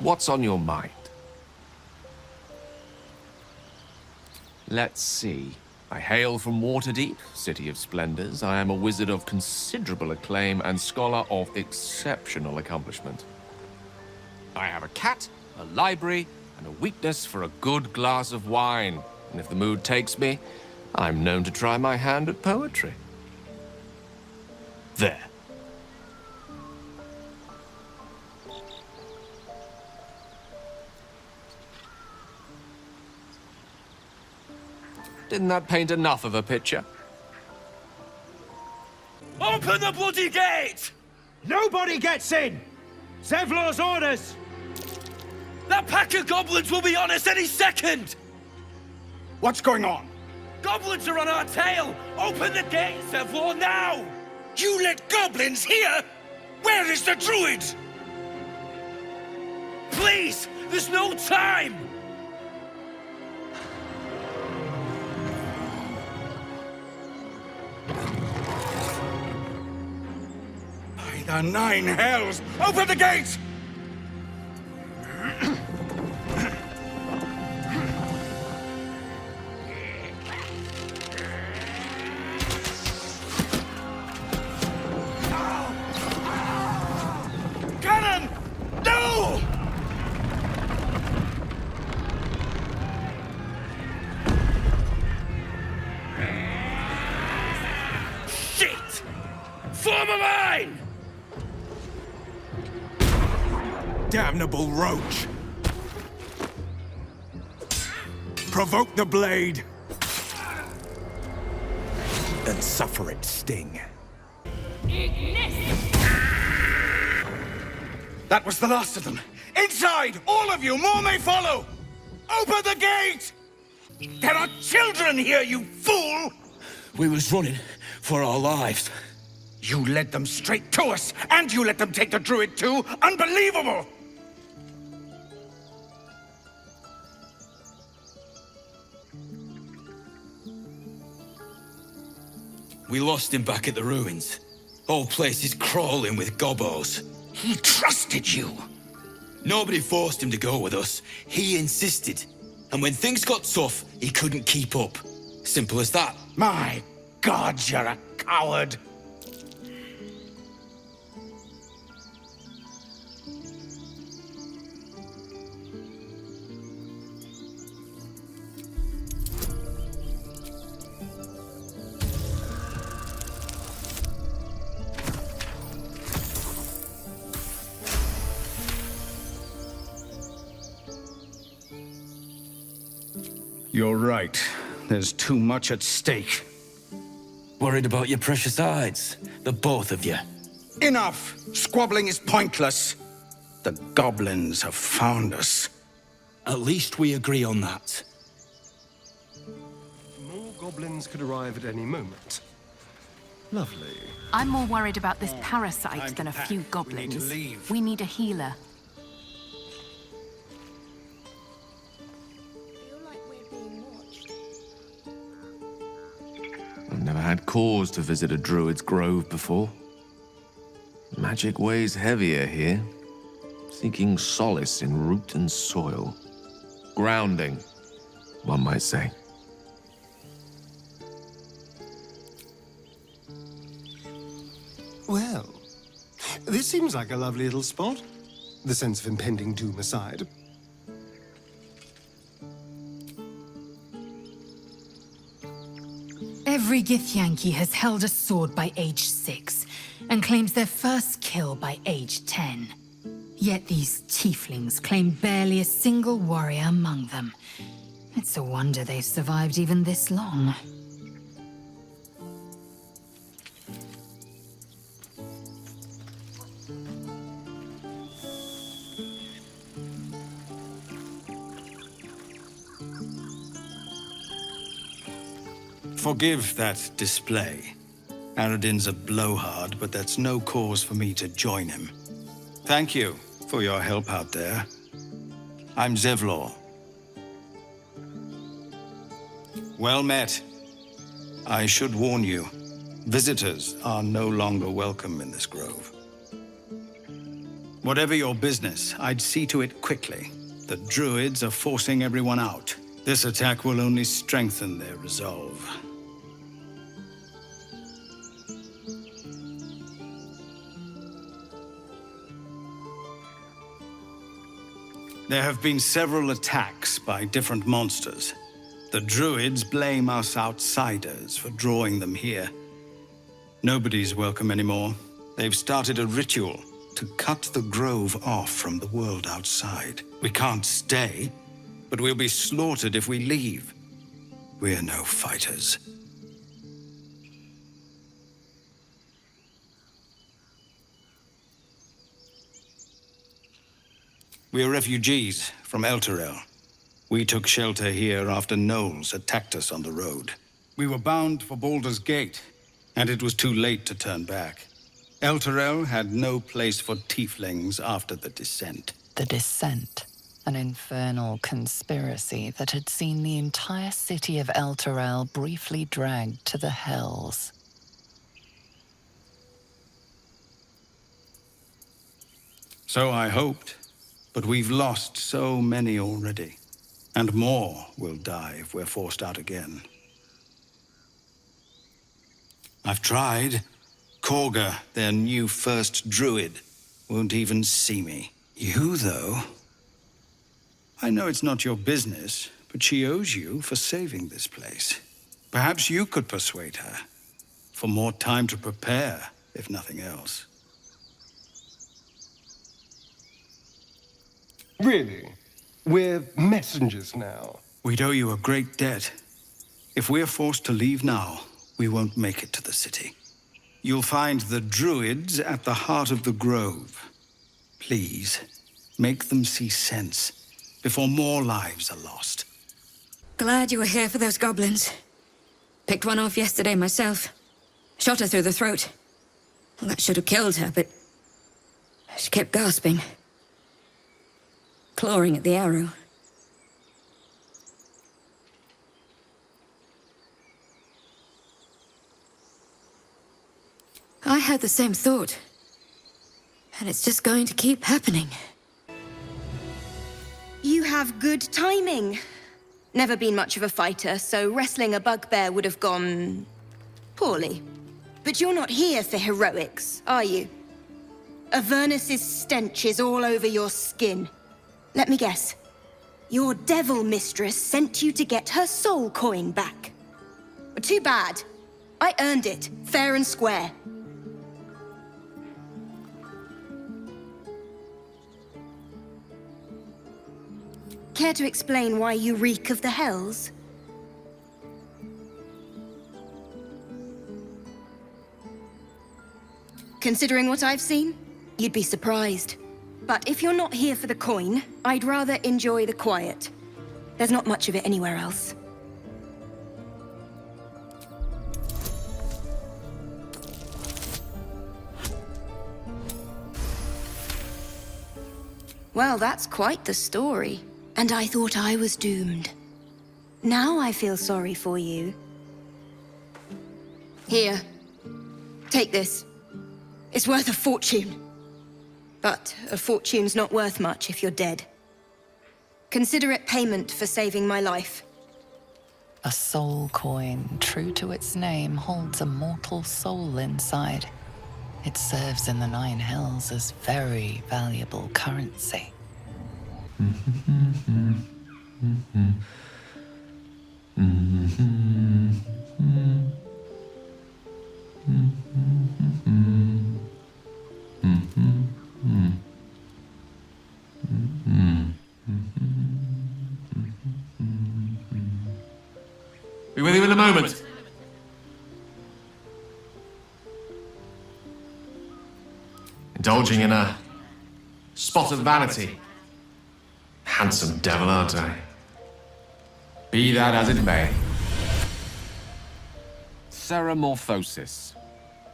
What's on your mind? Let's see. I hail from Waterdeep, City of Splendors. I am a wizard of considerable acclaim and scholar of exceptional accomplishment. I have a cat, a library, and a weakness for a good glass of wine. And if the mood takes me, I'm known to try my hand at poetry. There. Didn't that paint enough of a picture? Open the bloody gate! Nobody gets in! Zevlor's orders! That pack of goblins will be on us any second! What's going on? Goblins are on our tail! Open the gate, Zevlor, now! You let goblins here? Where is the druid? Please! There's no time! By the nine hells! Open the gate! Cannon! No! Shit! Form a line! Damnable roach! Provoke the blade! And suffer its sting. That was the last of them. Inside! All of you! More may follow! Open the gate! There are children here, you fool! We was running for our lives. You led them straight to us, and you let them take the druid too? Unbelievable! We lost him back at the ruins. Whole place is crawling with gobos. He trusted you. Nobody forced him to go with us. He insisted. And when things got tough, he couldn't keep up. Simple as that. My God, you're a coward! You're right. There's too much at stake. Worried about your precious hides? The both of you. Enough! Squabbling is pointless. The goblins have found us. At least we agree on that. More goblins could arrive at any moment. Lovely. I'm more worried about this parasite than a few goblins. We need a healer. I've never had cause to visit a druid's grove before. Magic weighs heavier here, seeking solace in root and soil. Grounding, one might say. Well, this seems like a lovely little spot. The sense of impending doom aside. Every Githyanki has held a sword by age 6, and claims their first kill by age 10. Yet these tieflings claim barely a single warrior among them. It's a wonder they've survived even this long. Forgive that display. Aradin's a blowhard, but that's no cause for me to join him. Thank you for your help out there. I'm Zevlor. Well met. I should warn you, visitors are no longer welcome in this grove. Whatever your business, I'd see to it quickly. The Druids are forcing everyone out. This attack will only strengthen their resolve. There have been several attacks by different monsters. The Druids blame us outsiders for drawing them here. Nobody's welcome anymore. They've started a ritual to cut the grove off from the world outside. We can't stay, but we'll be slaughtered if we leave. We're no fighters. We're refugees from Elturel. We took shelter here after gnolls attacked us on the road. We were bound for Baldur's Gate, and it was too late to turn back. Elturel had no place for tieflings after the Descent. The Descent, an infernal conspiracy that had seen the entire city of Elturel briefly dragged to the Hells. So I hoped, but we've lost so many already. And more will die if we're forced out again. I've tried. Kagha, their new first druid, won't even see me. You, though? I know it's not your business, but she owes you for saving this place. Perhaps you could persuade her. For more time to prepare, if nothing else. Really? We're messengers now. We'd owe you a great debt. If we're forced to leave now, we won't make it to the city. You'll find the Druids at the heart of the grove. Please, make them see sense before more lives are lost. Glad you were here for those goblins. Picked one off yesterday myself. Shot her through the throat. Well, that should have killed her, but she kept gasping. Clawing at the arrow. I had the same thought. And it's just going to keep happening. You have good timing. Never been much of a fighter, so wrestling a bugbear would have gone poorly. But you're not here for heroics, are you? Avernus's stench is all over your skin. Let me guess. Your devil mistress sent you to get her soul coin back. Too bad. I earned it, fair and square. Care to explain why you reek of the Hells? Considering what I've seen, you'd be surprised. But if you're not here for the coin, I'd rather enjoy the quiet. There's not much of it anywhere else. Well, that's quite the story. And I thought I was doomed. Now I feel sorry for you. Here. Take this. It's worth a fortune. But a fortune's not worth much if you're dead. Consider it payment for saving my life. A soul coin, true to its name, holds a mortal soul inside. It serves in the Nine Hells as very valuable currency. Be with you in a moment. Indulging in a spot of vanity. Handsome devil, aren't I? Be that as it may. Ceramorphosis.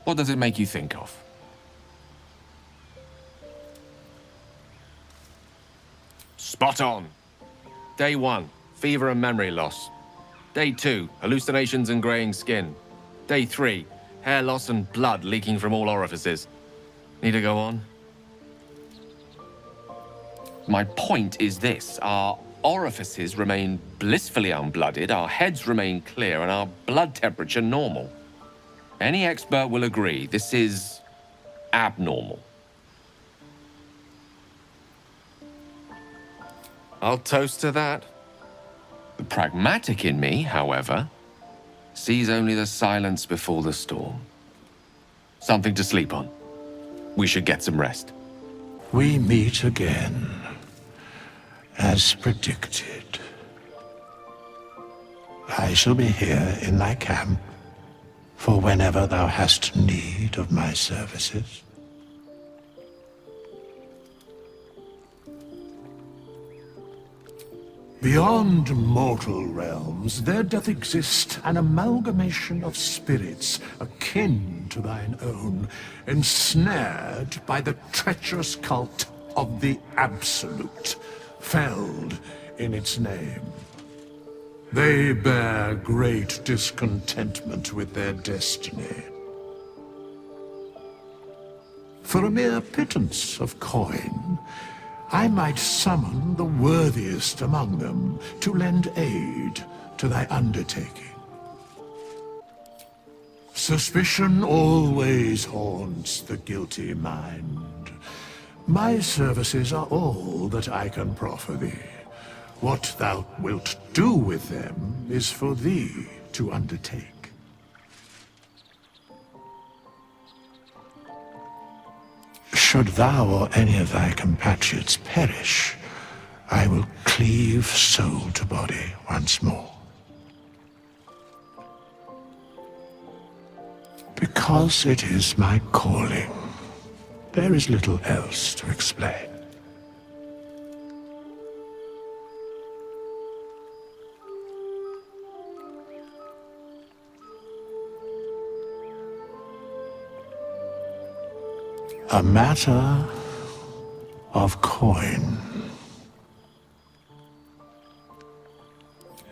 What does it make you think of? Spot on. Day 1, fever and memory loss. Day 2, hallucinations and graying skin. Day 3, hair loss and blood leaking from all orifices. Need to go on? My point is this. Our orifices remain blissfully unblooded, our heads remain clear, and our blood temperature normal. Any expert will agree this is abnormal. I'll toast to that. The pragmatic in me, however, sees only the silence before the storm. Something to sleep on. We should get some rest. We meet again, as predicted. I shall be here in thy camp for whenever thou hast need of my services. Beyond mortal realms, there doth exist an amalgamation of spirits akin to thine own, ensnared by the treacherous cult of the Absolute, felled in its name. They bear great discontentment with their destiny. For a mere pittance of coin, I might summon the worthiest among them to lend aid to thy undertaking. Suspicion always haunts the guilty mind. My services are all that I can proffer thee. What thou wilt do with them is for thee to undertake. Should thou or any of thy compatriots perish, I will cleave soul to body once more. Because it is my calling, there is little else to explain. A matter of coin.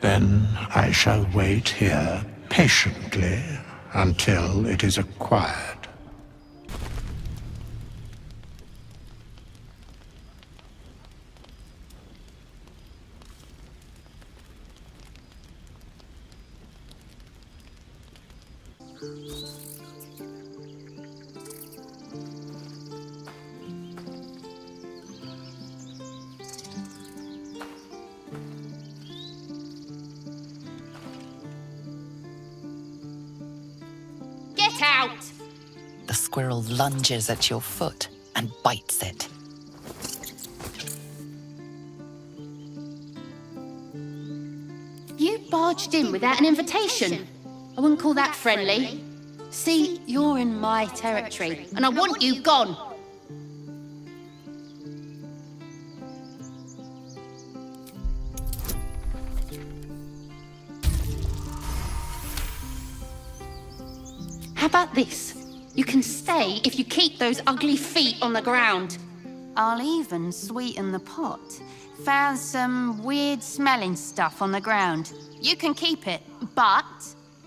Then I shall wait here patiently until it is acquired. Get out! The squirrel lunges at your foot and bites it. You barged in without an invitation. I wouldn't call that friendly. See, you're in my territory, and I want you gone. How about this? You can stay if you keep those ugly feet on the ground. I'll even sweeten the pot. Found some weird smelling stuff on the ground. You can keep it, but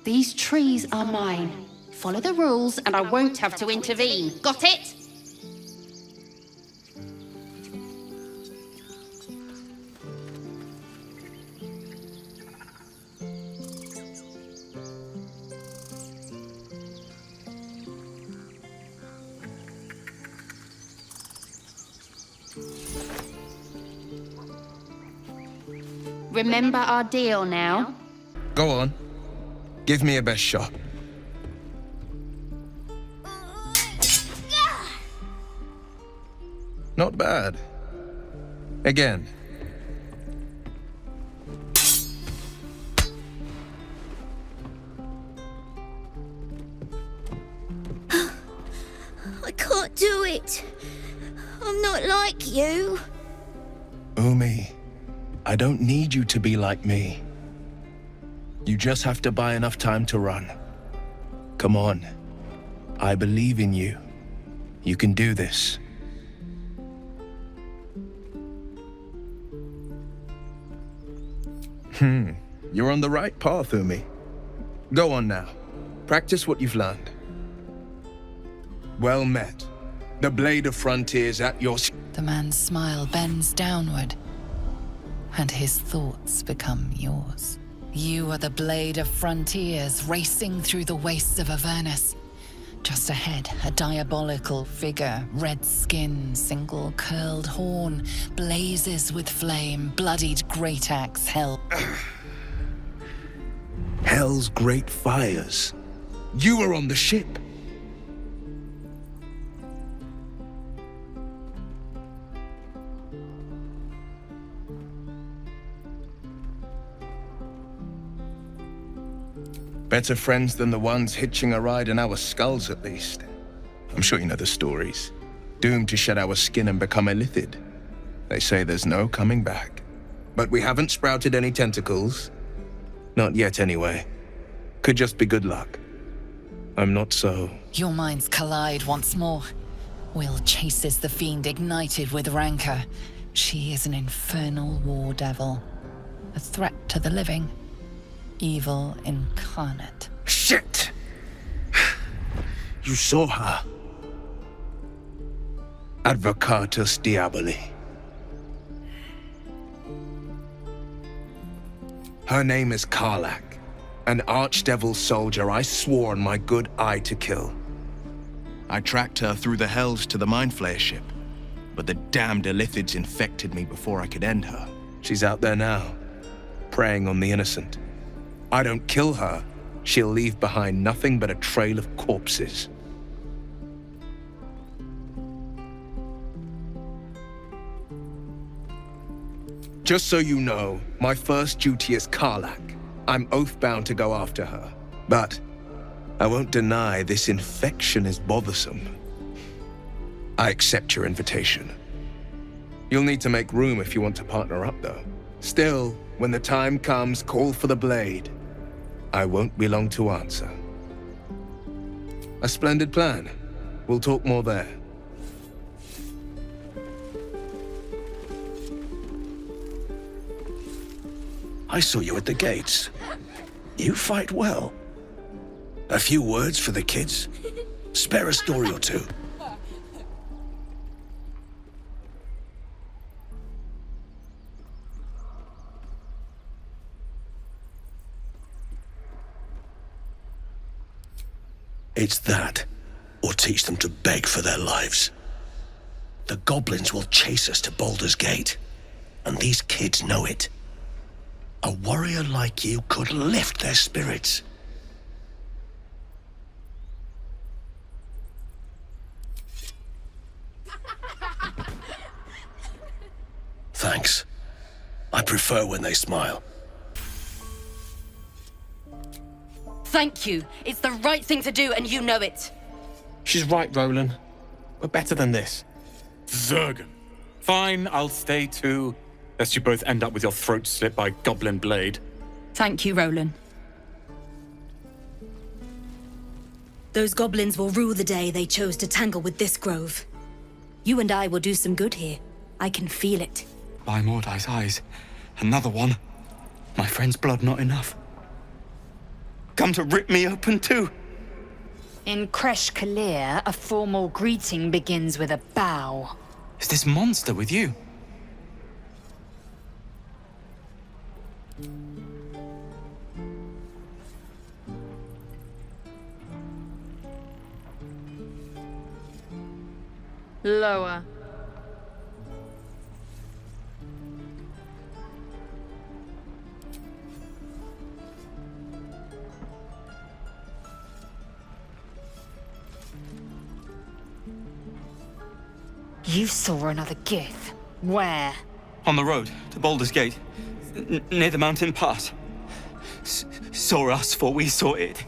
these trees are mine. Follow the rules and I won't have to intervene. Got it? Remember our deal now? Go on. Give me a best shot. Not bad. Again. I can't do it. I'm not like you. Umi, I don't need you to be like me. You just have to buy enough time to run. Come on. I believe in you. You can do this. You're on the right path, Umi. Go on now. Practice what you've learned. Well met. The blade of frontiers at your... The man's smile bends downward, and his thoughts become yours. You are the blade of frontiers racing through the wastes of Avernus. Just ahead, a diabolical figure, red skin, single curled horn, blazes with flame, bloodied great axe held. Hell's great fires. You were on the ship. Better friends than the ones hitching a ride in our skulls, at least. I'm sure you know the stories. Doomed to shed our skin and become illithid. They say there's no coming back. But we haven't sprouted any tentacles. Not yet, anyway. Could just be good luck. I'm not so... Your minds collide once more. Will chases the fiend ignited with rancor. She is an infernal war devil. A threat to the living. Evil incarnate. Shit! You saw her. Advocatus Diaboli. Her name is Karlach, an archdevil soldier I swore on my good eye to kill. I tracked her through the hells to the Mind Flayer ship, but the damned Illithids infected me before I could end her. She's out there now, preying on the innocent. I don't kill her, she'll leave behind nothing but a trail of corpses. Just so you know, my first duty is Karlach. I'm oath-bound to go after her. But I won't deny this infection is bothersome. I accept your invitation. You'll need to make room if you want to partner up, though. Still, when the time comes, call for the blade. I won't be long to answer. A splendid plan. We'll talk more there. I saw you at the gates. You fight well. A few words for the kids? Spare a story or two. It's that, or teach them to beg for their lives. The goblins will chase us to Baldur's Gate, and these kids know it. A warrior like you could lift their spirits. Thanks. I prefer when they smile. Thank you. It's the right thing to do, and you know it. She's right, Roland. We're better than this. Zerg. Fine, I'll stay too. Lest you both end up with your throats slit by Goblin Blade. Thank you, Roland. Those goblins will rue the day they chose to tangle with this grove. You and I will do some good here. I can feel it. By Mordai's eyes, another one. My friend's blood not enough. Come to rip me open too. In Kresh Kalir, a formal greeting begins with a bow. Is this monster with you? Lower. You saw another Gith. Where? On the road to Baldur's Gate, near the mountain pass. Saw us for we saw it.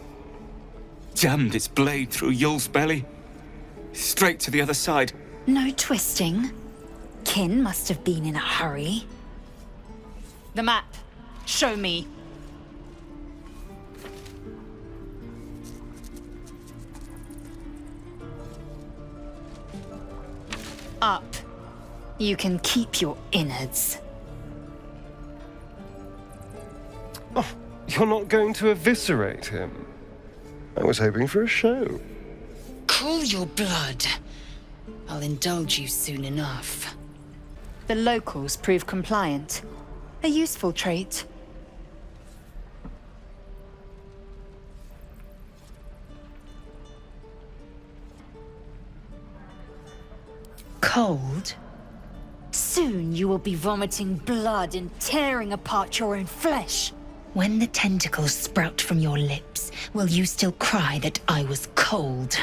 Jammed its blade through Yul's belly. Straight to the other side. No twisting. Kin must have been in a hurry. The map. Show me. Up. You can keep your innards. Oh, you're not going to eviscerate him? I was hoping for a show. Cool your blood. I'll indulge you soon enough. The locals prove compliant. A useful trait. Cold? Soon you will be vomiting blood and tearing apart your own flesh. When the tentacles sprout from your lips, will you still cry that I was cold?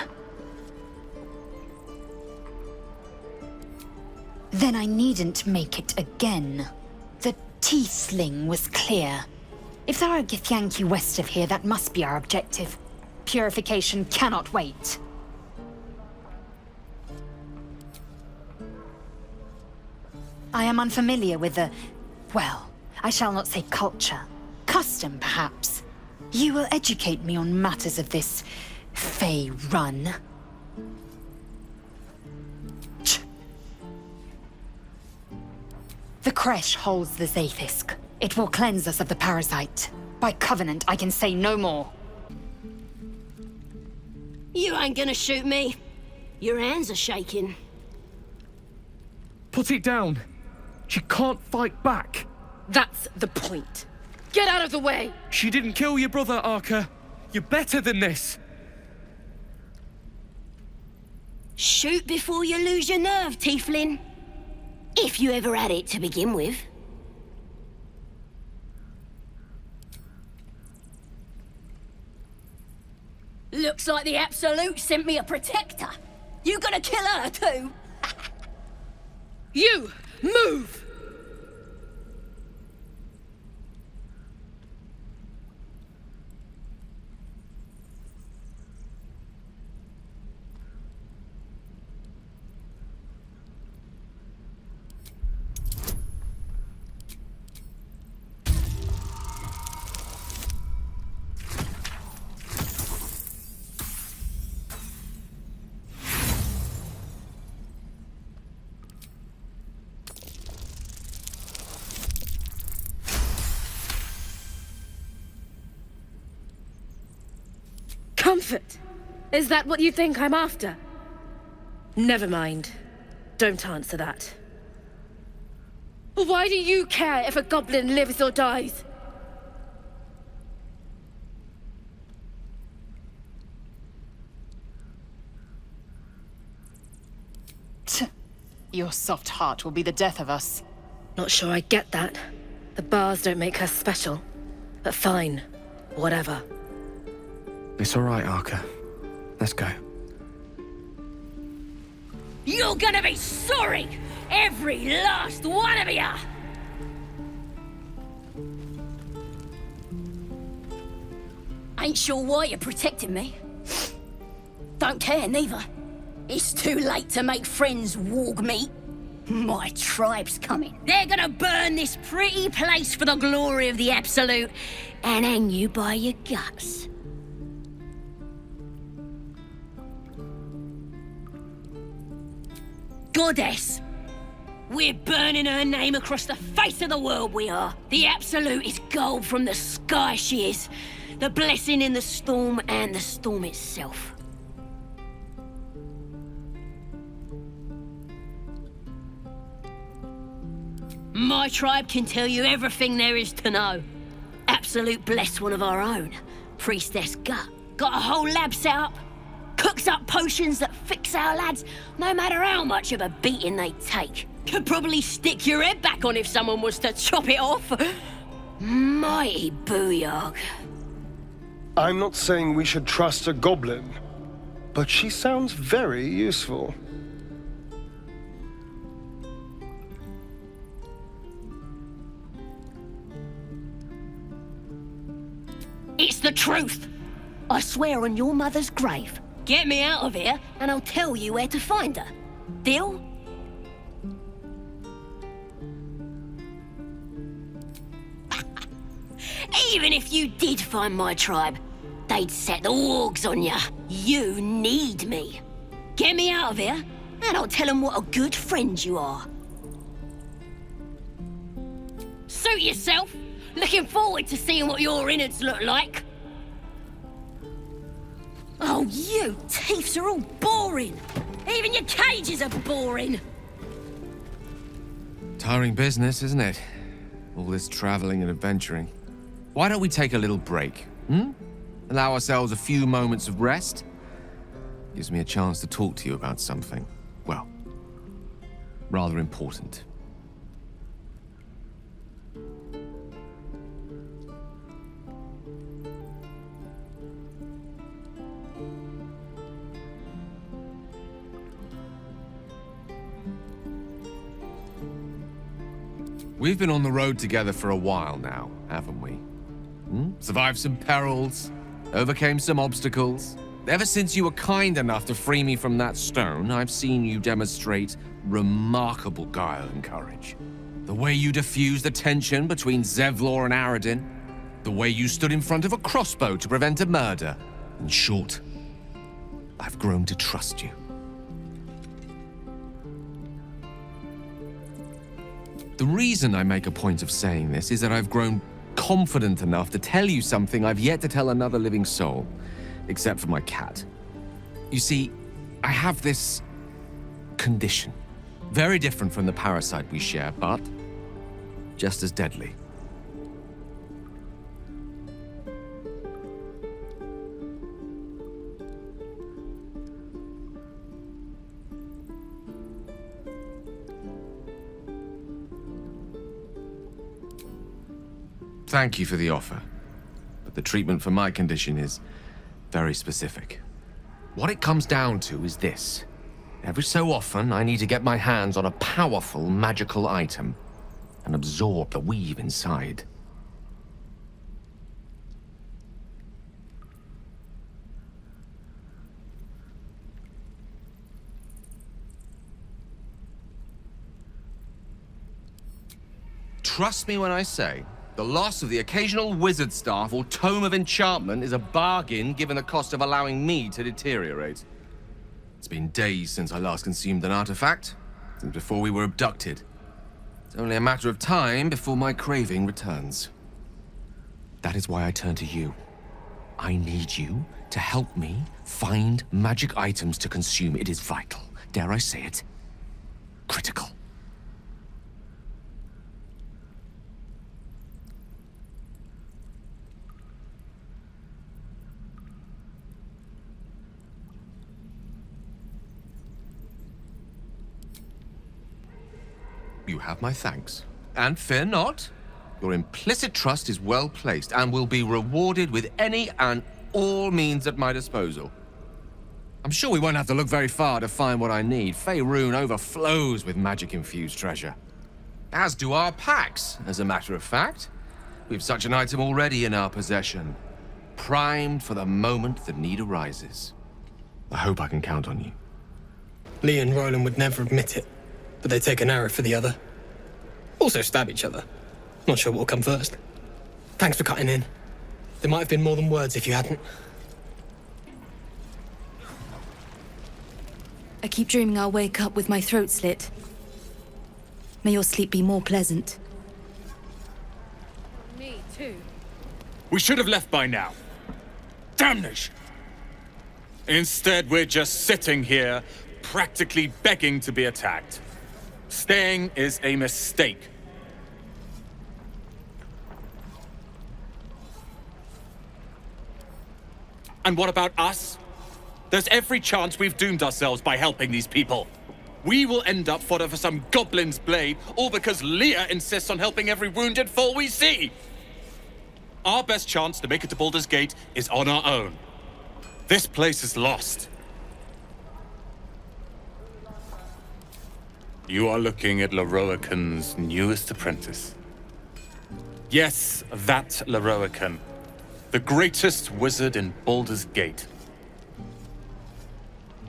Then I needn't make it again. The Tiefling was clear. If there are Githyanki west of here, that must be our objective. Purification cannot wait. I am unfamiliar with the... well, I shall not say culture. Custom, perhaps. You will educate me on matters of this... Fey run. The creche holds the Zaithisk. It will cleanse us of the parasite. By covenant, I can say no more. You ain't gonna shoot me. Your hands are shaking. Put it down. She can't fight back. That's the point. Get out of the way! She didn't kill your brother, Arca. You're better than this. Shoot before you lose your nerve, Tiefling. If you ever had it to begin with. Looks like the Absolute sent me a protector. You gonna kill her too? You! Move! Comfort? Is that what you think I'm after? Never mind. Don't answer that. Why do you care if a goblin lives or dies? Your soft heart will be the death of us. Not sure I get that. The bars don't make her special. But fine. Whatever. It's all right, Arca. Let's go. You're gonna be sorry! Every last one of ya! Ain't sure why you're protecting me. Don't care, neither. It's too late to make friends, warg meat. My tribe's coming. They're gonna burn this pretty place for the glory of the Absolute and hang you by your guts. Goddess! We're burning her name across the face of the world, we are. The Absolute is gold from the sky, she is. The blessing in the storm and the storm itself. My tribe can tell you everything there is to know. Absolute bless one of our own. Priestess Gut. Got a whole lab set up. Cooks up potions that fix our lads, no matter how much of a beating they take. Could probably stick your head back on if someone was to chop it off. Mighty booyog. I'm not saying we should trust a goblin, but she sounds very useful. It's the truth. I swear on your mother's grave. Get me out of here, and I'll tell you where to find her. Deal? Even if you did find my tribe, they'd set the wargs on ya. You need me. Get me out of here, and I'll tell them what a good friend you are. Suit yourself. Looking forward to seeing what your innards look like. Oh, you teeths are all boring. Even your cages are boring. Tiring business, isn't it? All this traveling and adventuring. Why don't we take a little break, hmm? Allow ourselves a few moments of rest? Gives me a chance to talk to you about something, well, rather important. We've been on the road together for a while now, haven't we? Survived some perils, overcame some obstacles. Ever since you were kind enough to free me from that stone, I've seen you demonstrate remarkable guile and courage. The way you diffused the tension between Zevlor and Aradin, the way you stood in front of a crossbow to prevent a murder. In short, I've grown to trust you. The reason I make a point of saying this is that I've grown confident enough to tell you something I've yet to tell another living soul, except for my cat. You see, I have this condition, very different from the parasite we share, but just as deadly. Thank you for the offer, but the treatment for my condition is very specific. What it comes down to is this. Every so often, I need to get my hands on a powerful magical item and absorb the weave inside. Trust me when I say, the loss of the occasional wizard staff or tome of enchantment is a bargain given the cost of allowing me to deteriorate. It's been days since I last consumed an artifact, since before we were abducted. It's only a matter of time before my craving returns. That is why I turn to you. I need you to help me find magic items to consume. It is vital. Dare I say it? Critical. You have my thanks. And fear not. Your implicit trust is well placed and will be rewarded with any and all means at my disposal. I'm sure we won't have to look very far to find what I need. Faerun overflows with magic-infused treasure. As do our packs, as a matter of fact. We've such an item already in our possession. Primed for the moment the need arises. I hope I can count on you. Lee and Roland would never admit it, but they take an arrow for the other. Also stab each other. Not sure what will come first. Thanks for cutting in. There might have been more than words if you hadn't. I keep dreaming I'll wake up with my throat slit. May your sleep be more pleasant. Me too. We should have left by now. Damnation! Instead, we're just sitting here, practically begging to be attacked. Staying is a mistake. And what about us? There's every chance we've doomed ourselves by helping these people. We will end up fodder for some goblin's blade, all because Leah insists on helping every wounded foe we see. Our best chance to make it to Baldur's Gate is on our own. This place is lost. You are looking at Leroican's newest apprentice. Yes, that Leroican. The greatest wizard in Baldur's Gate.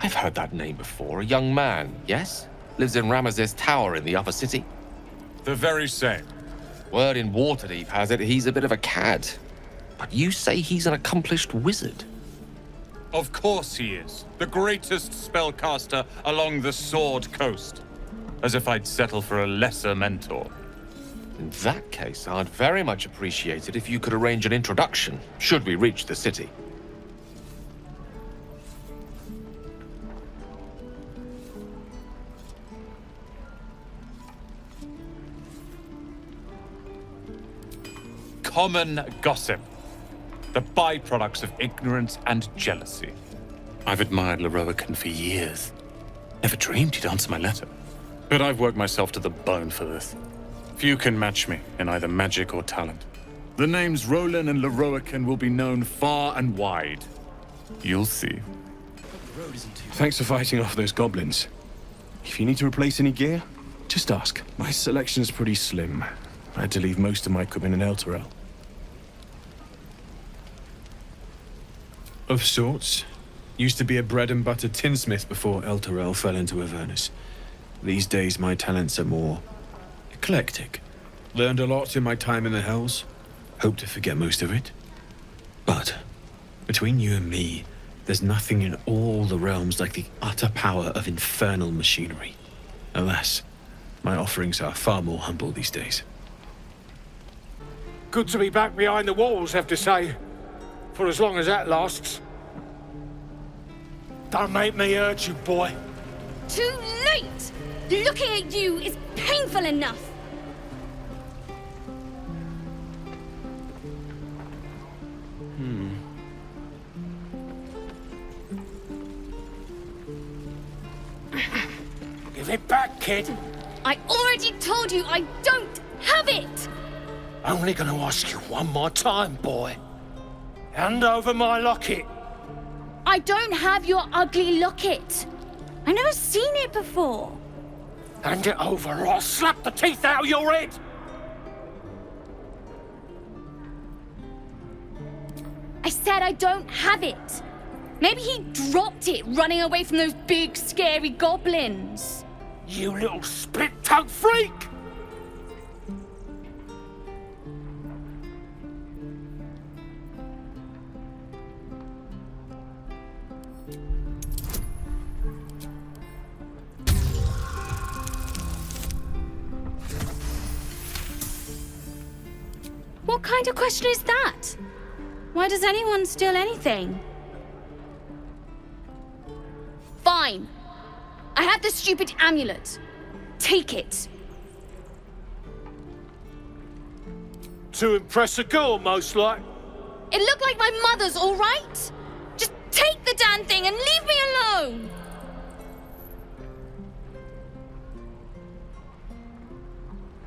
I've heard that name before. A young man, yes? Lives in Ramaz's tower in the upper city. The very same. Word in Waterdeep has it he's a bit of a cad. But you say he's an accomplished wizard. Of course he is. The greatest spellcaster along the Sword Coast. As if I'd settle for a lesser mentor. In that case, I'd very much appreciate it if you could arrange an introduction, should we reach the city. common gossip. The byproducts of ignorance and jealousy. I've admired Leroican for years. Never dreamed he'd answer my letter. But I've worked myself to the bone for this. Few can match me in either magic or talent. The names Roland and Leroican will be known far and wide. You'll see. Thanks for fighting off those goblins. If you need to replace any gear, just ask. My selection's pretty slim. I had to leave most of my equipment in Elturel. Of sorts. Used to be a bread-and-butter tinsmith before Elturel fell into Avernus. These days, my talents are more eclectic. Learned a lot in my time in the Hells. Hope to forget most of it. But, between you and me, there's nothing in all the realms like the utter power of infernal machinery. Alas, my offerings are far more humble these days. Good to be back behind the walls, have to say. For as long as that lasts. Don't make me hurt you, boy. Too late! Looking at you is painful enough. Give it back, kid. I already told you I don't have it! Only gonna ask you one more time, boy. Hand over my locket. I don't have your ugly locket. I've never seen it before. Hand it over or I'll slap the teeth out of your head. I said I don't have it. Maybe he dropped it running away from those big, scary goblins. You little split-tongued freak! What kind of question is that? Why does anyone steal anything? Fine. I have the stupid amulet. Take it. To impress a girl, most like. It looked like my mother's, all right? Just take the damn thing and leave me alone!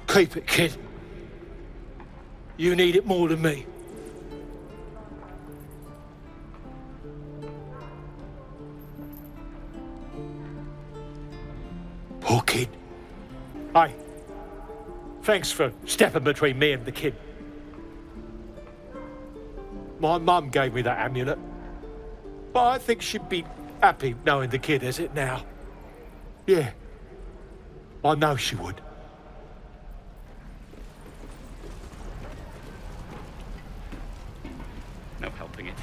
Keep it, kid. You need it more than me. Poor kid. Hey, thanks for stepping between me and the kid. My mum gave me that amulet, but I think she'd be happy knowing the kid has it now. Yeah, I know she would. No helping it.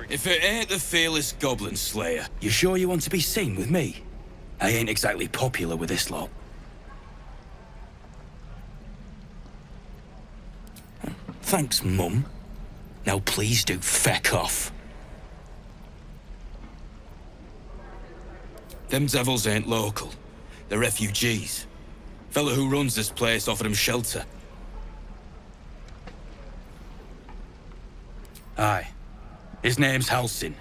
If it ain't the fearless Goblin Slayer, you sure you want to be seen with me? I ain't exactly popular with this lot. Thanks, Mum. Now please do feck off. Them devils ain't local. They're refugees. Fella who runs this place offered them shelter. Aye. His name's Halsin.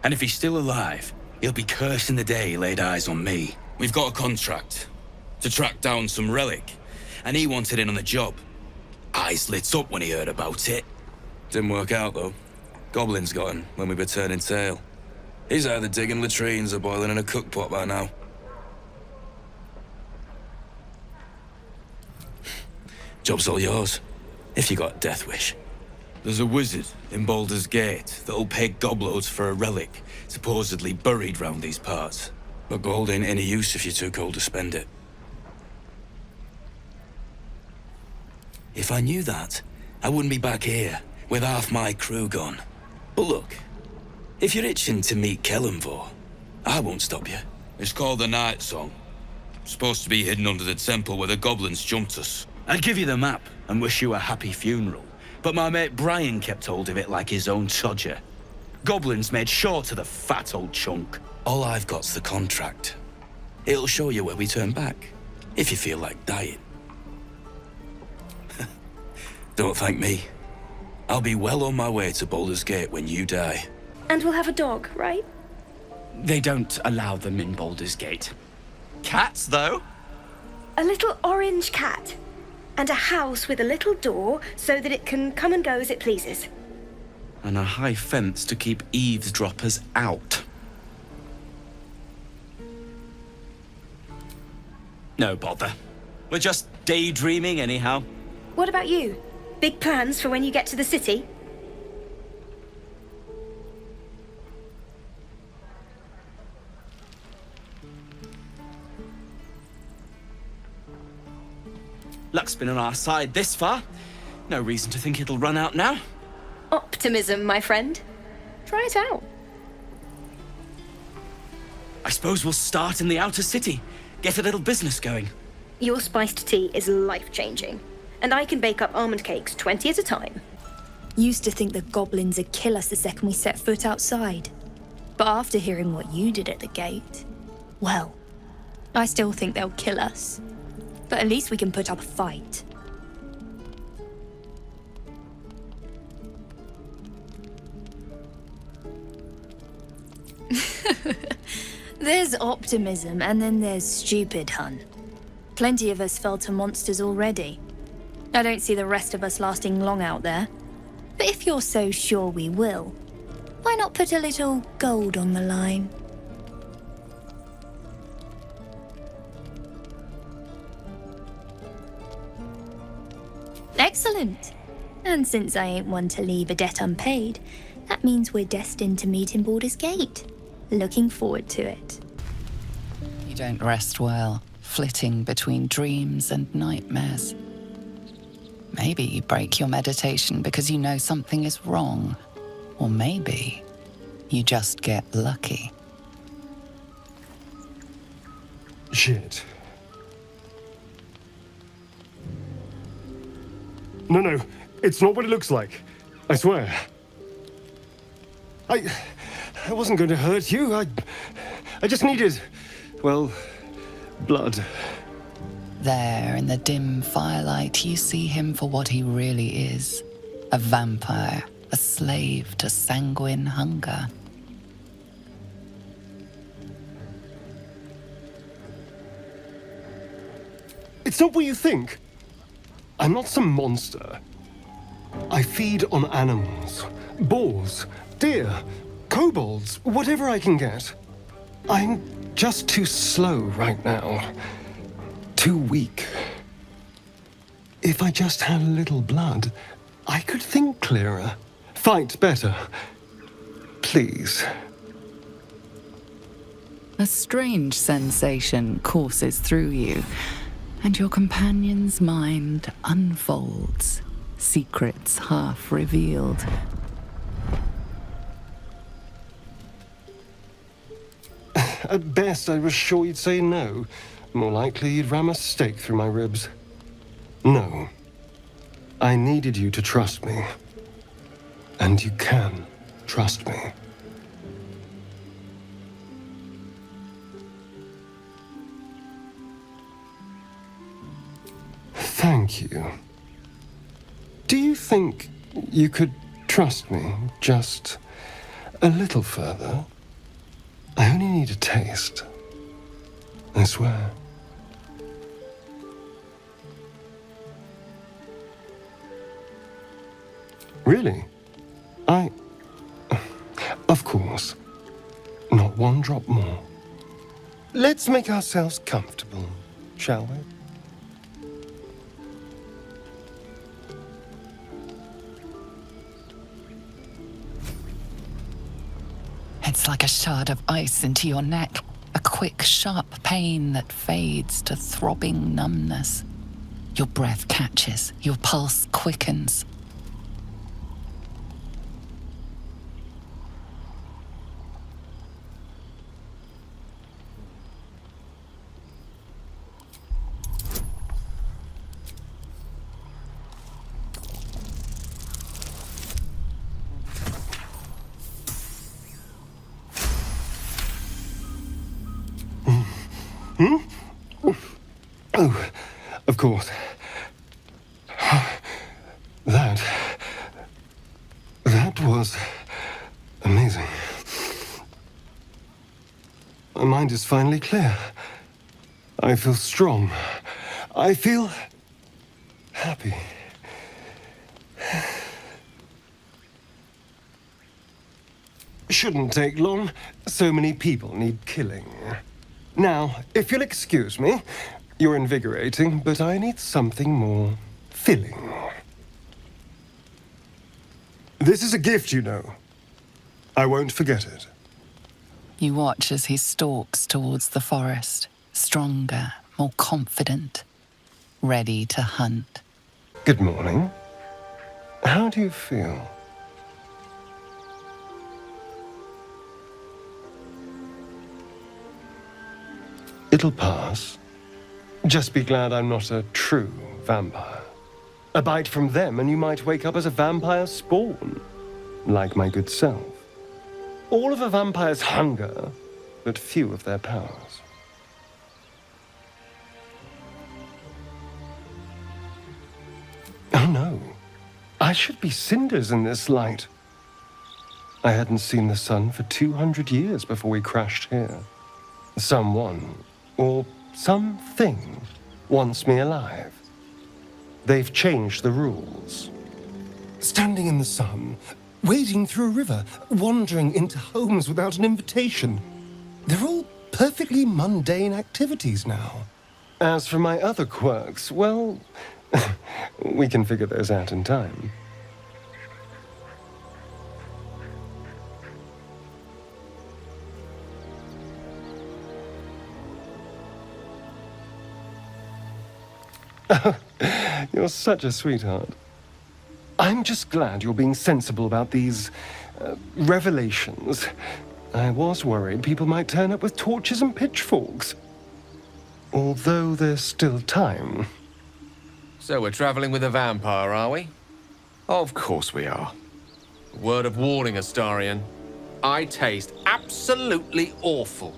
And if he's still alive, he'll be cursing the day he laid eyes on me. We've got a contract to track down some relic, and he wanted in on the job. Eyes lit up when he heard about it. Didn't work out, though. Goblins got him when we were turning tail. He's either digging latrines or boiling in a cookpot by now. Job's all yours, if you got a death wish. There's a wizard in Baldur's Gate that'll pay gobloads for a relic supposedly buried round these parts. But gold ain't any use if you're too cold to spend it. If I knew that, I wouldn't be back here with half my crew gone. But look, if you're itching to meet Kellenvor, I won't stop you. It's called the Night Song. Supposed to be hidden under the temple where the goblins jumped us. I'd give you the map and wish you a happy funeral, but my mate Brian kept hold of it like his own todger. Goblins made short of the fat old chunk. All I've got's the contract. It'll show you where we turn back, if you feel like dying. Don't thank me. I'll be well on my way to Baldur's Gate when you die. And we'll have a dog, right? They don't allow them in Baldur's Gate. Cats, though? A little orange cat. And a house with a little door so that it can come and go as it pleases. And a high fence to keep eavesdroppers out. No bother. We're just daydreaming anyhow. What about you? Big plans for when you get to the city? Luck's been on our side this far. No reason to think it'll run out now. Optimism, my friend. Try it out. I suppose we'll start in the outer city. Get a little business going. Your spiced tea is life-changing. And I can bake up almond cakes 20 at a time. Used to think the goblins would kill us the second we set foot outside. But after hearing what you did at the gate, well, I still think they'll kill us. But at least we can put up a fight. There's optimism, and then there's stupid, hun. Plenty of us fell to monsters already. I don't see the rest of us lasting long out there. But if you're so sure we will, why not put a little gold on the line? Excellent. And since I ain't one to leave a debt unpaid, that means we're destined to meet in Baldur's Gate. Looking forward to it. You don't rest well, flitting between dreams and nightmares. Maybe you break your meditation because you know something is wrong. Or maybe you just get lucky. Shit. No, it's not what it looks like. I swear. I wasn't going to hurt you. I just needed, well, blood. There, in the dim firelight, you see him for what he really is. A vampire, a slave to sanguine hunger. It's not what you think. I'm not some monster. I feed on animals. Boars, deer, kobolds, whatever I can get. I'm just too slow right now. Too weak. If I just had a little blood, I could think clearer, fight better. Please. A strange sensation courses through you, and your companion's mind unfolds, secrets half revealed. At best, I was sure you'd say no. More likely, you'd ram a stake through my ribs. No. I needed you to trust me. And you can trust me. Thank you. Do you think you could trust me just a little further? I only need a taste. I swear. Really? Of course. Not one drop more. Let's make ourselves comfortable, shall we? It's like a shard of ice into your neck, a quick, sharp pain that fades to throbbing numbness. Your breath catches, your pulse quickens. Oh, of course. That That was amazing. My mind is finally clear. I feel strong. I feel happy. Shouldn't take long. So many people need killing. Now, if you'll excuse me, you're invigorating, but I need something more filling. This is a gift, you know. I won't forget it. You watch as he stalks towards the forest, stronger, more confident, ready to hunt. Good morning. How do you feel? It'll pass. Just be glad I'm not a true vampire. A bite from them and you might wake up as a vampire spawn, like my good self. All of a vampire's hunger, but few of their powers. Oh no, I should be cinders in this light. I hadn't seen the sun for 200 years before we crashed here. Someone, or something, wants me alive. They've changed the rules. Standing in the sun, wading through a river, wandering into homes without an invitation. They're all perfectly mundane activities now. As for my other quirks, well, we can figure those out in time. You're such a sweetheart. I'm just glad you're being sensible about these revelations. I was worried people might turn up with torches and pitchforks. Although there's still time. So we're traveling with a vampire, are we? Of course we are. Word of warning, Astarion. I taste absolutely awful.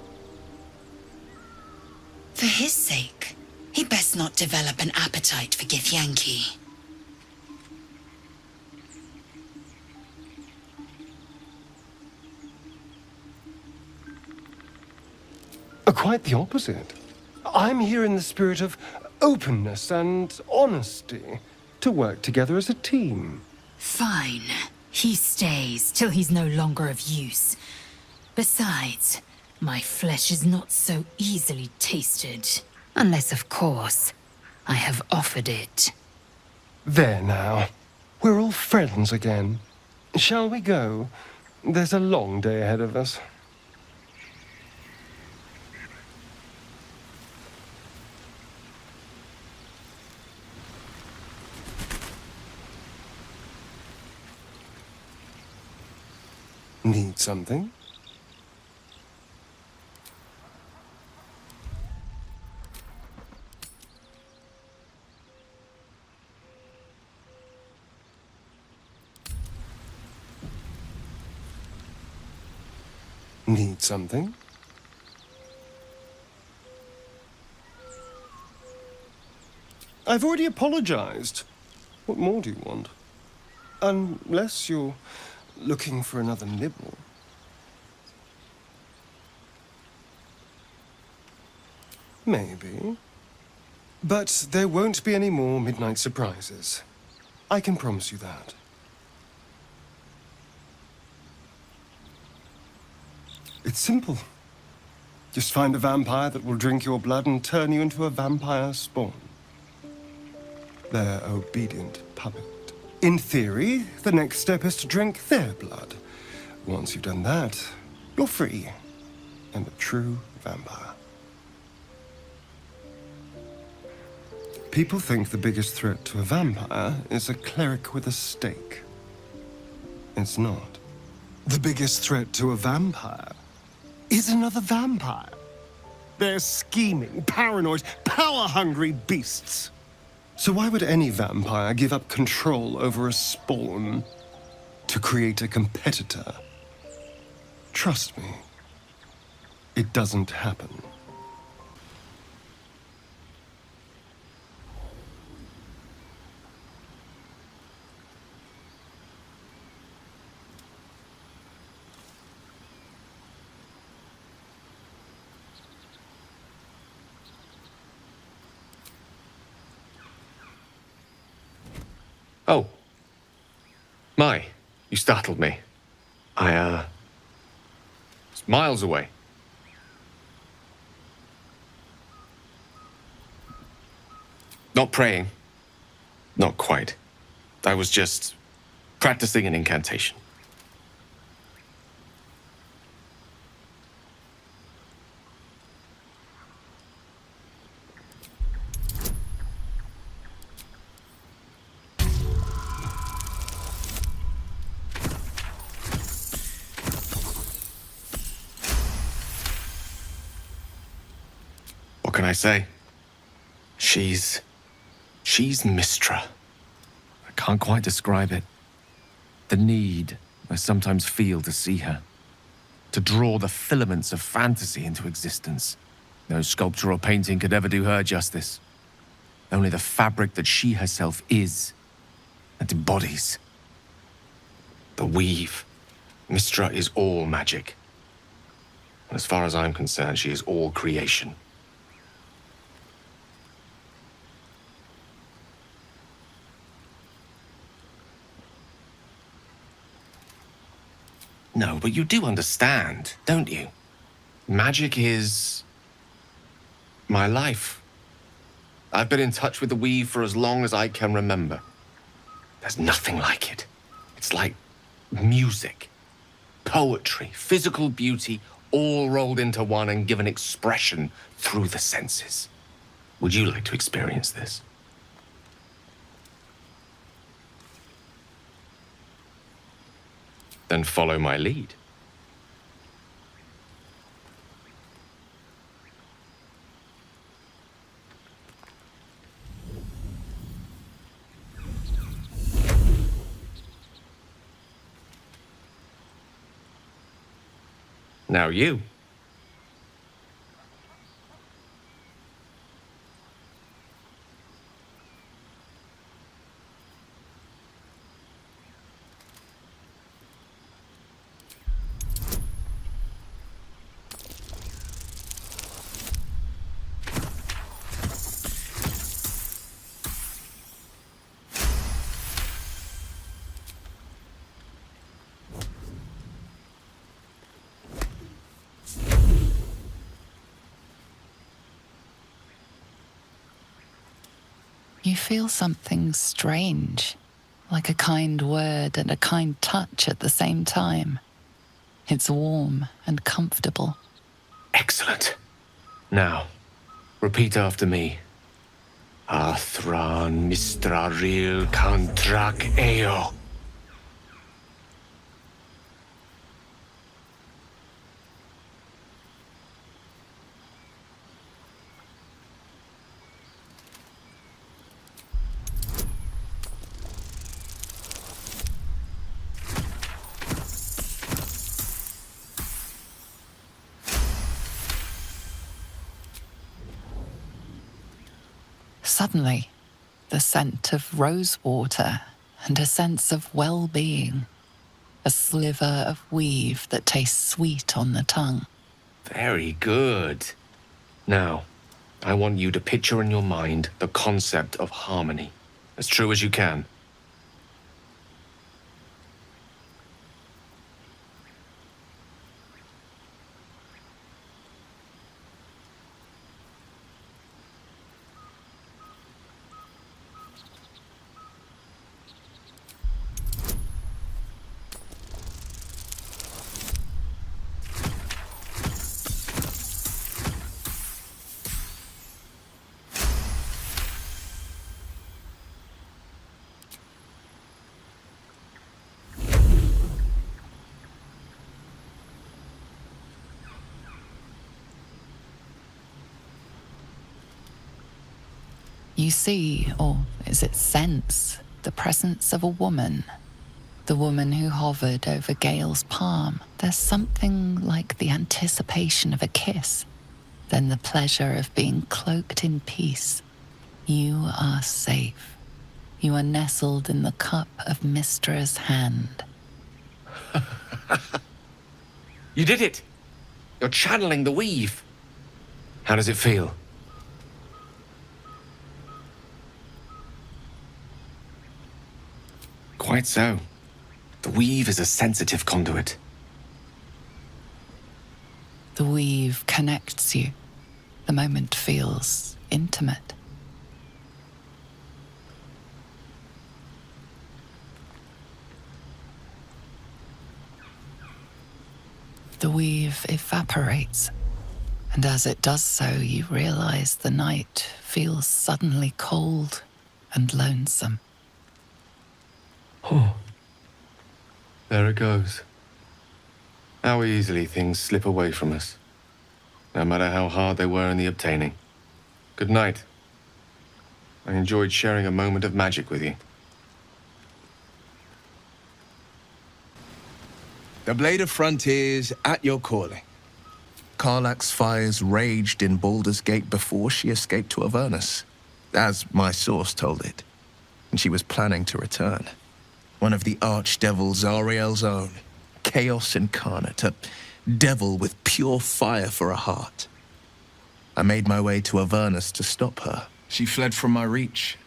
For his sake, he best not develop an appetite for Githyanki. Quite the opposite. I'm here in the spirit of openness and honesty to work together as a team. Fine. He stays till he's no longer of use. Besides, my flesh is not so easily tasted. Unless, of course, I have offered it. There now. We're all friends again. Shall we go? There's a long day ahead of us. Need something? Need something? I've already apologized. What more do you want? Unless you're looking for another nibble. Maybe. But there won't be any more midnight surprises. I can promise you that. It's simple. Just find a vampire that will drink your blood and turn you into a vampire spawn. Their obedient puppet. In theory, the next step is to drink their blood. Once you've done that, you're free and a true vampire. People think the biggest threat to a vampire is a cleric with a stake. It's not. The biggest threat to a vampire is another vampire. They're scheming, paranoid, power-hungry beasts. So why would any vampire give up control over a spawn to create a competitor? Trust me, it doesn't happen. Oh. My, you startled me. It's miles away. Not praying. Not quite. I was just practicing an incantation. What can I say? She's Mistra. I can't quite describe it. The need I sometimes feel to see her. To draw the filaments of fantasy into existence. No sculpture or painting could ever do her justice. Only the fabric that she herself is and embodies. The weave. Mistra is all magic. And as far as I'm concerned, she is all creation. No, but you do understand, don't you? Magic is my life. I've been in touch with the weave for as long as I can remember. There's nothing like it. It's like music, poetry, physical beauty, all rolled into one and given expression through the senses. Would you like to experience this? Then follow my lead. Now you. You feel something strange, like a kind word and a kind touch at the same time. It's warm and comfortable. Excellent. Now, repeat after me. Athran mistraril kantrak eo. Suddenly, the scent of rosewater and a sense of well-being. A sliver of weave that tastes sweet on the tongue. Very good. Now, I want you to picture in your mind the concept of harmony, as true as you can. You see, or is it sense, the presence of a woman. The woman who hovered over Gale's palm. There's something like the anticipation of a kiss, then the pleasure of being cloaked in peace. You are safe. You are nestled in the cup of Mistra's hand. You did it! You're channeling the weave. How does it feel? Quite so. The weave is a sensitive conduit. The weave connects you. The moment feels intimate. The weave evaporates, and as it does so, you realize the night feels suddenly cold and lonesome. Oh. There it goes. How easily things slip away from us, no matter how hard they were in the obtaining. Good night. I enjoyed sharing a moment of magic with you. The Blade of Frontiers at your calling. Karlach's fires raged in Baldur's Gate before she escaped to Avernus, as my source told it, and she was planning to return. One of the archdevil Zariel's own, chaos incarnate, a devil with pure fire for a heart. I made my way to Avernus to stop her. She fled from my reach,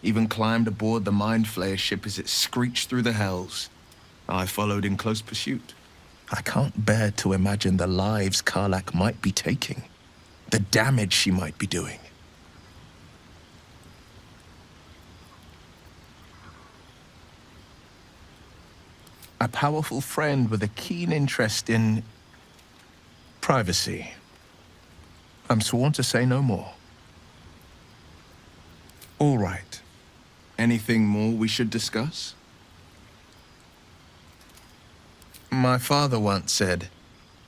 even climbed aboard the Mind Flayer ship as it screeched through the hells. I followed in close pursuit. I can't bear to imagine the lives Karlach might be taking, the damage she might be doing. A powerful friend with a keen interest in privacy. I'm sworn to say no more. All right. Anything more we should discuss? My father once said,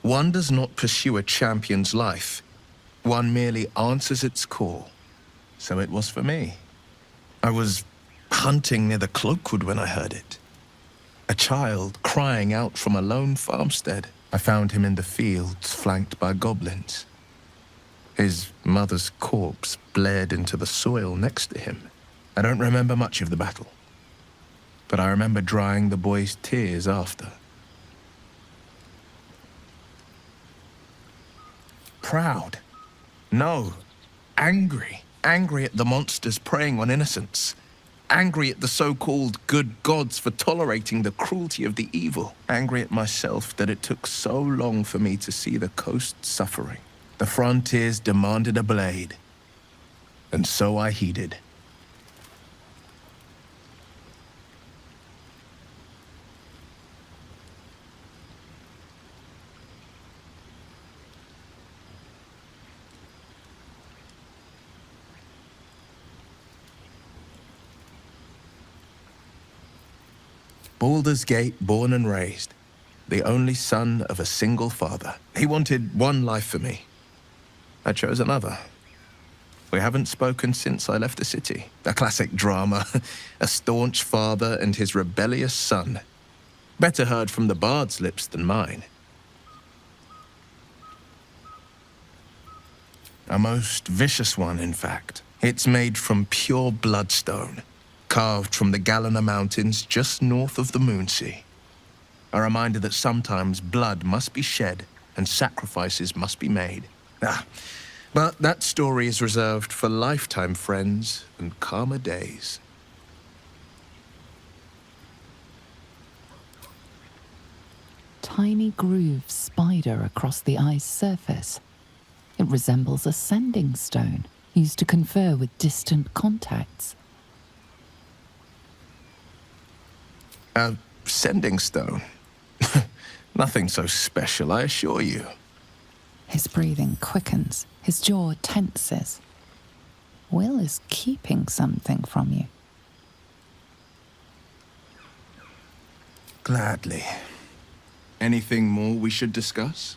one does not pursue a champion's life. One merely answers its call. So it was for me. I was hunting near the Cloakwood when I heard it. A child crying out from a lone farmstead. I found him in the fields, flanked by goblins. His mother's corpse blared into the soil next to him. I don't remember much of the battle, but I remember drying the boy's tears after. Proud? No. Angry. Angry at the monsters preying on innocents. Angry at the so-called good gods for tolerating the cruelty of the evil. Angry at myself that it took so long for me to see the coast suffering. The frontiers demanded a blade, and so I heeded. Baldur's Gate, born and raised, the only son of a single father. He wanted one life for me. I chose another. We haven't spoken since I left the city. A classic drama, a staunch father and his rebellious son. Better heard from the bard's lips than mine. A most vicious one, in fact. It's made from pure bloodstone, carved from the Galena Mountains just north of the Moonsea. A reminder that sometimes blood must be shed and sacrifices must be made. But that story is reserved for lifetime friends and calmer days. Tiny grooves spider across the eye's surface. It resembles a sending stone used to confer with distant contacts. A sending stone? Nothing so special, I assure you. His breathing quickens, his jaw tenses. Will is keeping something from you. Gladly. Anything more we should discuss?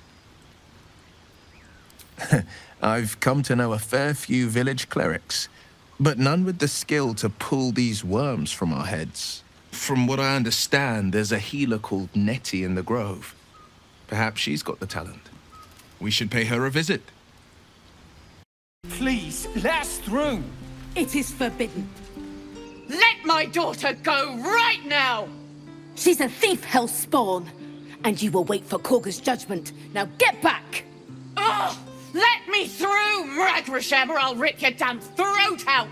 I've come to know a fair few village clerics, but none with the skill to pull these worms from our heads. From what I understand, there's a healer called Nettie in the Grove. Perhaps she's got the talent. We should pay her a visit. Please, let us through. It is forbidden. Let my daughter go right now! She's a thief, hellspawn, and you will wait for Kagha's judgment. Now get back! Oh, let me through, Ragrasham, or I'll rip your damn throat out!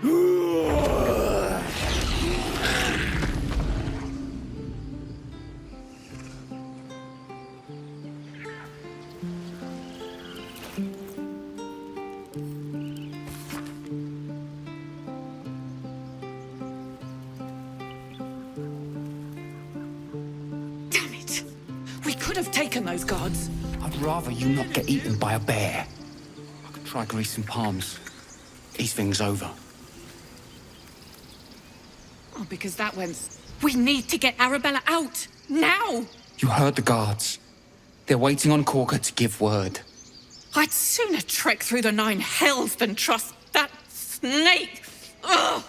have taken those guards. I'd rather you not get eaten by a bear. I could try greasing palms. Ease things over. Oh, because that went... We need to get Arabella out! Now! You heard the guards. They're waiting on Kagha to give word. I'd sooner trek through the 9 hells than trust that snake! Ugh!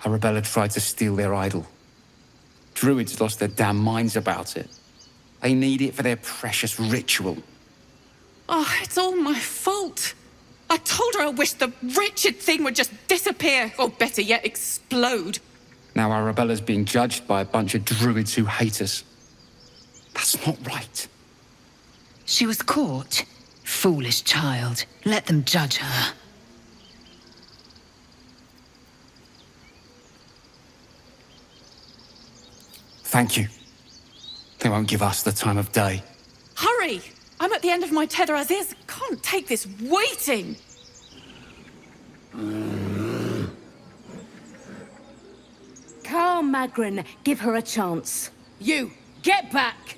Arabella tried to steal their idol. Druids lost their damn minds about it. They need it for their precious ritual. Oh, it's all my fault. I told her I wished the wretched thing would just disappear, or better yet, explode. Now Arabella's being judged by a bunch of druids who hate us. That's not right. She was caught. Foolish child. Let them judge her. Thank you. They won't give us the time of day. Hurry! I'm at the end of my tether as is. Can't take this waiting. Carl Magrin, give her a chance. You, get back!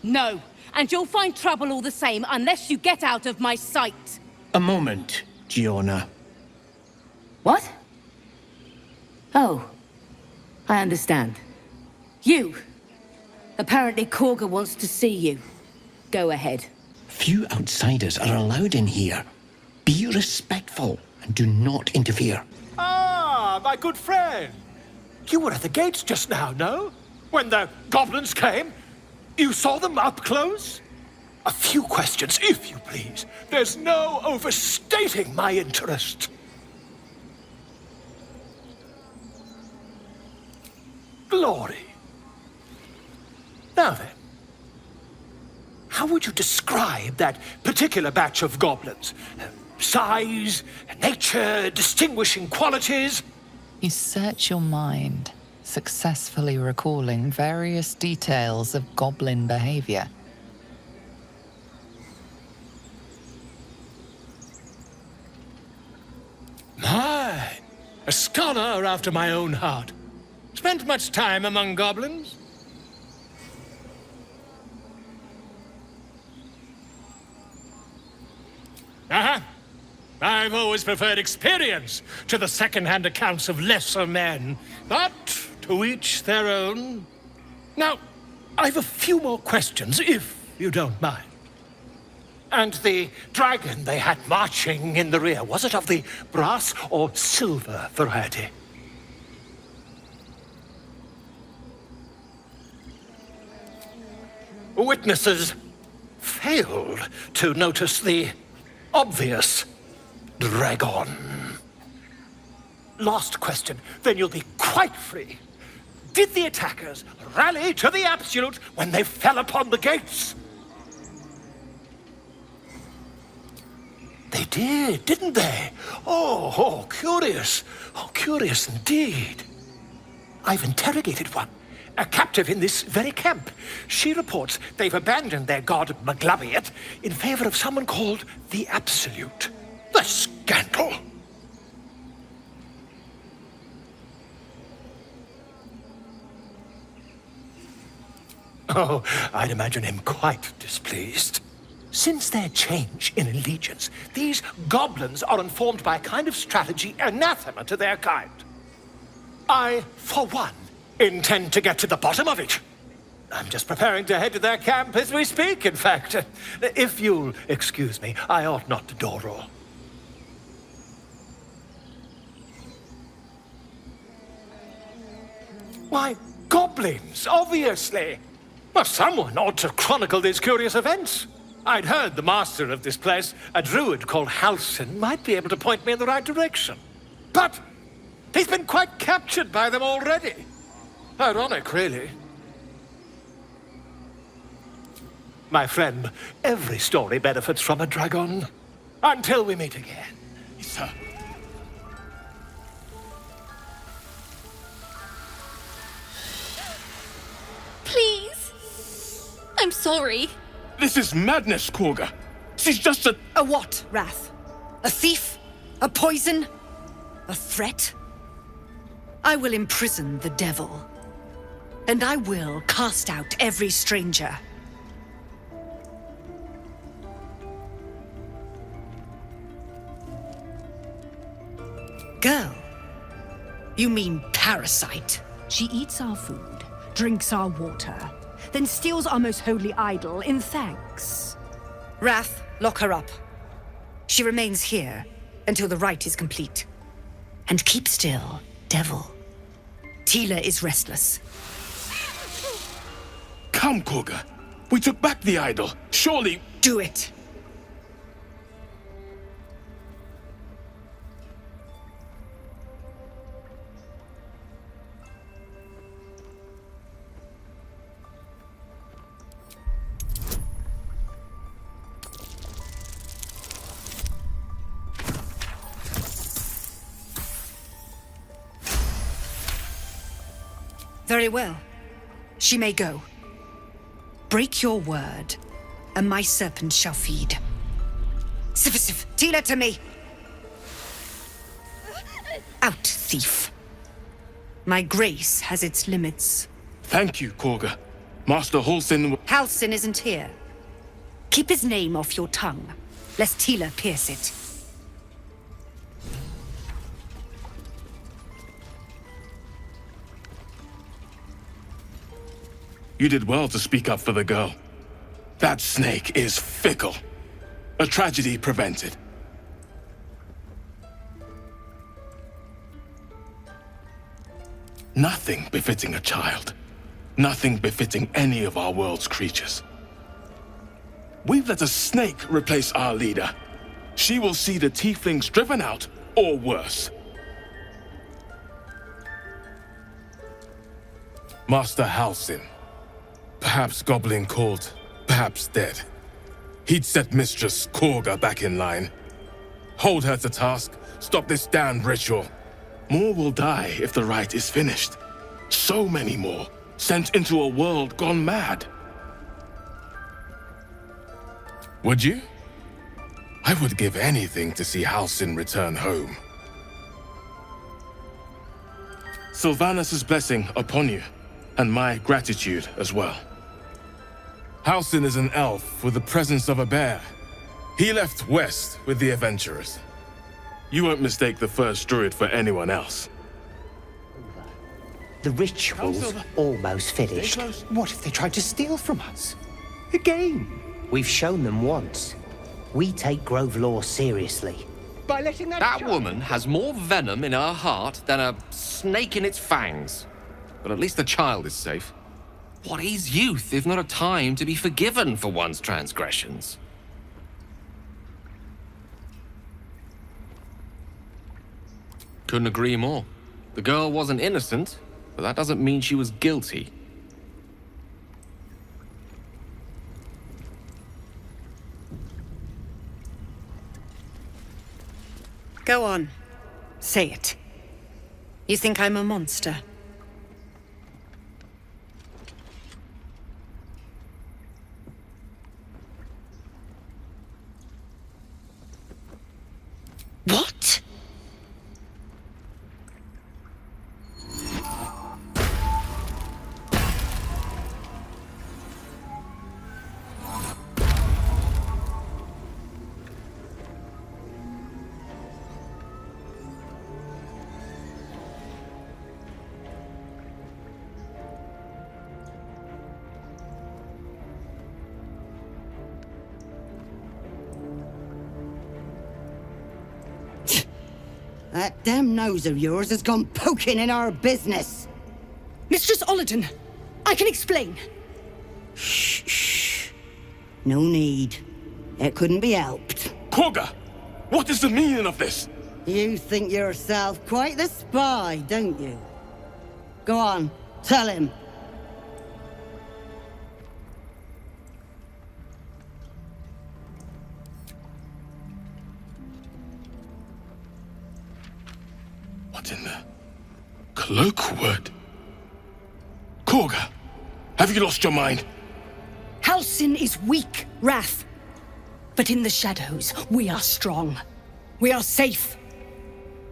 No, and you'll find trouble all the same unless you get out of my sight. A moment, Giona. What? Oh, I understand. You. Apparently Kagha wants to see you. Go ahead. Few outsiders are allowed in here. Be respectful and do not interfere. Ah, my good friend. You were at the gates just now, no? When the goblins came? You saw them up close? A few questions, if you please. There's no overstating my interest. Glory. Now then, how would you describe that particular batch of goblins? Size, nature, distinguishing qualities? You search your mind, successfully recalling various details of goblin behavior. My, a scholar after my own heart. Spent much time among goblins? I've always preferred experience to the second-hand accounts of lesser men. But to each their own. Now, I've a few more questions, if you don't mind. And the dragon they had marching in the rear, was it of the brass or silver variety? Witnesses failed to notice the obvious dragon. Last question, then you'll be quite free. Did the attackers rally to the absolute when they fell upon the gates? They did, didn't they? Oh, curious. Oh, curious indeed. I've interrogated one, a captive in this very camp. She reports they've abandoned their god Maglabiet in favor of someone called the Absolute. The scandal! Oh, I'd imagine him quite displeased. Since their change in allegiance, these goblins are informed by a kind of strategy anathema to their kind. I, for one, intend to get to the bottom of it. I'm just preparing to head to their camp as we speak, in fact. If you'll excuse me, I ought not to door roll. Why, goblins, obviously. Well, someone ought to chronicle these curious events. I'd heard the master of this place, a druid called Halsin, might be able to point me in the right direction. But he's been quite captured by them already. Ironic, really. My friend, every story benefits from a dragon. Until we meet again. Sir. I'm sorry. This is madness, Kagha. She's just a... A what, Wrath? A thief? A poison? A threat? I will imprison the devil. And I will cast out every stranger. Girl, you mean parasite? She eats our food, drinks our water, then steals our most holy idol in thanks. Wrath, lock her up. She remains here until the rite is complete. And keep still, devil. Tila is restless. Come, Kagha. We took back the idol. Surely... Do it. Very well. She may go. Break your word, and my serpent shall feed. Sif, Tila to me! Out, thief. My grace has its limits. Thank you, Kagha. Master Halsin... Halsin isn't here. Keep his name off your tongue, lest Tila pierce it. You did well to speak up for the girl. That snake is fickle. A tragedy prevented. Nothing befitting a child. Nothing befitting any of our world's creatures. We've let a snake replace our leader. She will see the tieflings driven out, or worse. Master Halsin. Perhaps goblin called, perhaps dead. He'd set Mistress Kagha back in line. Hold her to task, stop this damned ritual. More will die if the rite is finished. So many more, sent into a world gone mad. Would you? I would give anything to see Halsin return home. Sylvanus' blessing upon you, and my gratitude as well. Halsin is an elf with the presence of a bear. He left west with the adventurers. You won't mistake the first druid for anyone else. The ritual's almost finished. What if they tried to steal from us? Again? We've shown them once. We take Grove law seriously. By letting that woman has more venom in her heart than a snake in its fangs. But at least the child is safe. What is youth if not a time to be forgiven for one's transgressions? Couldn't agree more. The girl wasn't innocent, but that doesn't mean she was guilty. Go on. Say it. You think I'm a monster? What? That damn nose of yours has gone poking in our business. Mistress Ollerton, I can explain. Shh. No need. It couldn't be helped. Kagha! What is the meaning of this? You think yourself quite the spy, don't you? Go on, tell him. What in the... Cloakwood? Kagha, have you lost your mind? Halsin is weak, Wrath. But in the shadows, we are strong. We are safe.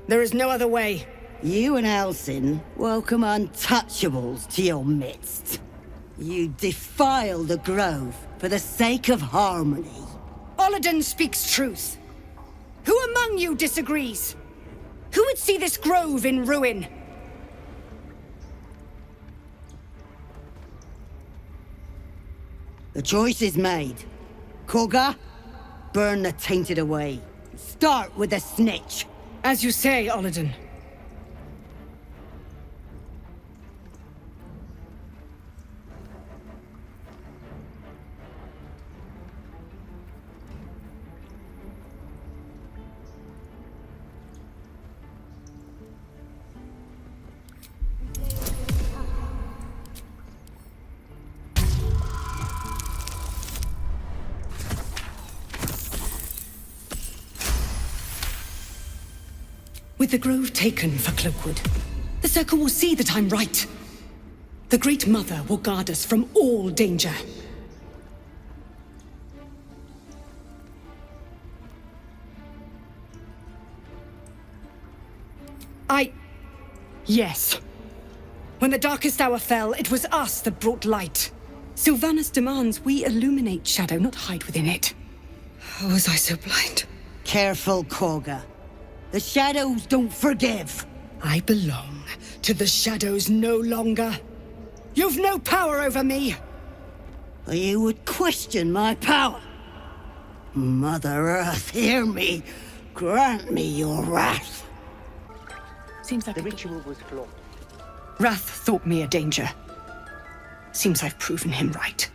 There is no other way. You and Halsin welcome untouchables to your midst. You defile the grove for the sake of harmony. Olladin speaks truth. Who among you disagrees? Who would see this grove in ruin? The choice is made. Kagha, burn the tainted away. Start with the snitch. As you say, Olladin. With the grove taken for Cloakwood, the Circle will see that I'm right. The Great Mother will guard us from all danger. Yes. When the darkest hour fell, it was us that brought light. Sylvanas demands we illuminate shadow, not hide within it. How was I so blind? Careful, Kagha. The shadows don't forgive. I belong to the shadows no longer. You've no power over me. You would question my power. Mother Earth, hear me. Grant me your wrath. Seems like the ritual was flawed. Wrath thought me a danger. Seems I've proven him right.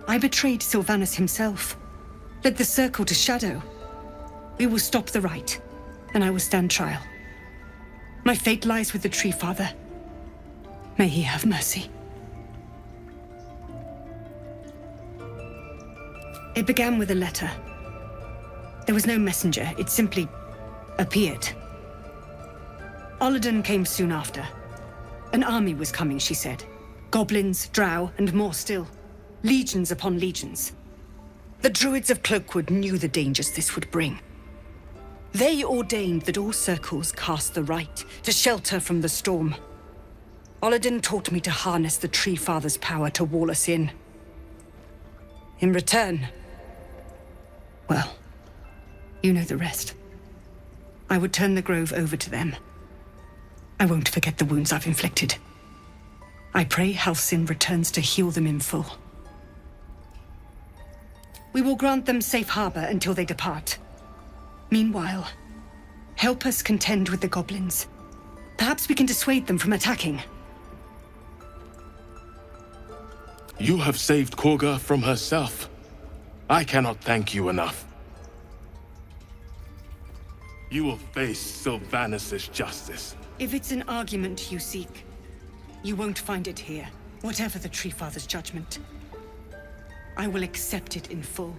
I betrayed Sylvanas himself. Led the Circle to shadow. We will stop the rite, and I will stand trial. My fate lies with the Tree Father. May he have mercy. It began with a letter. There was no messenger, it simply appeared. Olladin came soon after. An army was coming, she said. Goblins, drow, and more still. Legions upon legions. The Druids of Cloakwood knew the dangers this would bring. They ordained that all circles cast the rite to shelter from the storm. Olladin taught me to harness the Tree Father's power to wall us in. In return, well, you know the rest. I would turn the grove over to them. I won't forget the wounds I've inflicted. I pray Halsin returns to heal them in full. We will grant them safe harbor until they depart. Meanwhile, help us contend with the goblins. Perhaps we can dissuade them from attacking. You have saved Kagha from herself. I cannot thank you enough. You will face Sylvanas' justice. If it's an argument you seek, you won't find it here, whatever the Tree Father's judgment. I will accept it in full.